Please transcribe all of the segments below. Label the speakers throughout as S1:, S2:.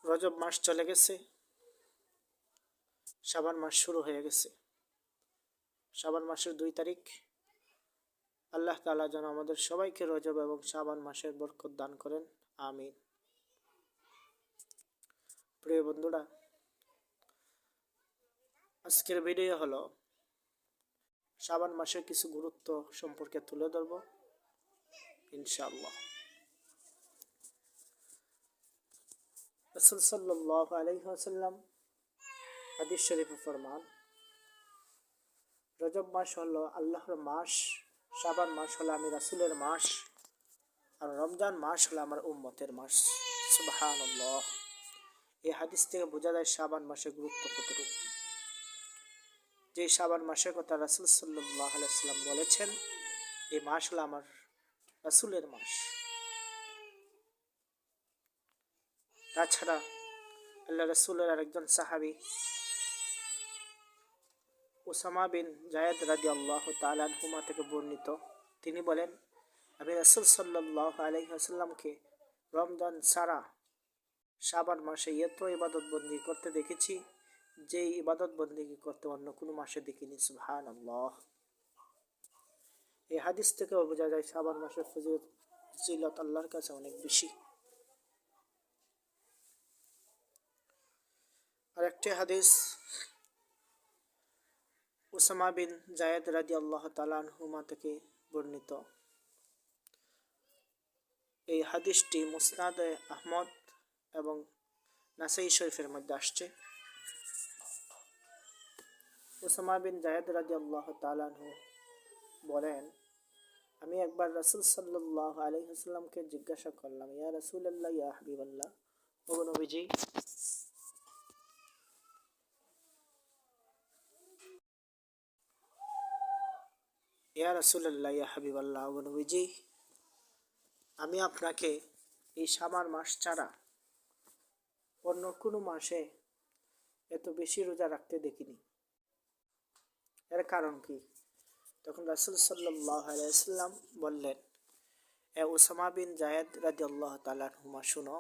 S1: রজব মাস চলে গেছে, শাবান মাস শুরু হয়ে গেছে। শাবান মাসের 2 তারিখ। আল্লাহ তাআলা যেন আমাদের সবাইকে রজব এবং শাবান মাসের বরকত দান করেন, আমিন। প্রিয় বন্ধুরা, আজকের ভিডিও হলো শাবান মাসের কিছু গুরুত্ব সম্পর্কে তুলে ধরব ইনশাআল্লাহ। রাসূল সাল্লাল্লাহু আলাইহি ওয়াসাল্লাম হাদিস শরীফে ফরমান, রজব মাস হলো আল্লাহর মাস, শাবান মাস হলো আমি রাসূলের মাস, আর রমজান মাস হলো আমার উম্মতের মাস। সুবহানাল্লাহ। এই হাদিস থেকে বোঝা যায় শাবান মাসের গুরুত্ব কতটুকু। যে শাবান মাসের কথা রাসূল সাল্লাল্লাহু আলাইহি ওয়াসাল্লাম বলেছেন, এই মাস হলো আমার রাসূলের মাস। তাছাড়া আল্লাহ রাসূলের আরেকজন সাহাবী উসামা বিন জায়েদ রাদিয়াল্লাহু তাআলা আনহুমা থেকে বর্ণিত, তিনি বলেন, আমি রাসূল সাল্লাল্লাহু আলাইহি ওয়াসাল্লামকে রমজান ছাড়া শাবান মাসে এত ইবাদত বন্দি করতে দেখেছি যে ইবাদত বন্দিগি করতে অন্য কোনো মাসে দেখিনি। সুবহানাল্লাহ। এই হাদিস থেকে বোঝা যায় শাবান মাসের ফজিলত আল্লাহর কাছে অনেক বেশি। আরেকটি হাদিস উসামা বিন জায়েদ রাদিয়াল্লাহু তাআলা আনহুমা থেকে বর্ণিত। এই হাদিসটি মুসনাদে আহমদ এবং নাসাই শরীফের মধ্যে আসছে। উসামা বিন জায়েদ রাদিয়াল্লাহু তাআলা আনহু বলেন, আমি একবার রাসূল সাল্লাল্লাহু আলাইহি ওয়াসাল্লামকে জিজ্ঞাসা করলাম, ইয়া রাসূলুল্লাহ, ইয়া হাবিবাল্লাহ, ও নবীজি, ইয়া রাসূলুল্লাহ, ইয়া হাবিবাল্লাহ, ও নবীজি, আমি আপনাকে এই শাবান মাস ছাড়া অন্য কোনো মাসে এত বেশি রোজা রাখতে দেখিনি, এর কারণ কি? তখন রাসূল সাল্লাল্লাহু আলাইহি ওয়াসাল্লাম বললেন, এ উসামা বিন জায়েদ রাদিয়াল্লাহু তাআলা আনহুমা, শুনো,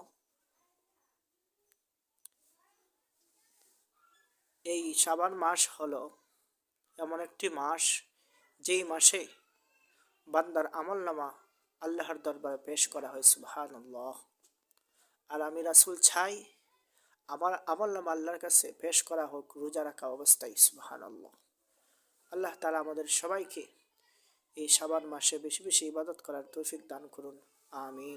S1: এই শাবান মাস হলো এমন একটি মাস যেই মাসে বান্দার আমলনামা আল্লাহর দরবারে পেশ করা হয়। সুবহানাল্লাহ। আর আমি রাসূল চাই আমার আমলনামা আল্লাহর কাছে পেশ করা হোক রোজা রাখা অবস্থায়। সুবহানাল্লাহ। আল্লাহ তাআলা আমাদের সবাইকে এই শাবান মাসে বেশি বেশি ইবাদত করার তৌফিক দান করুন, আমিন।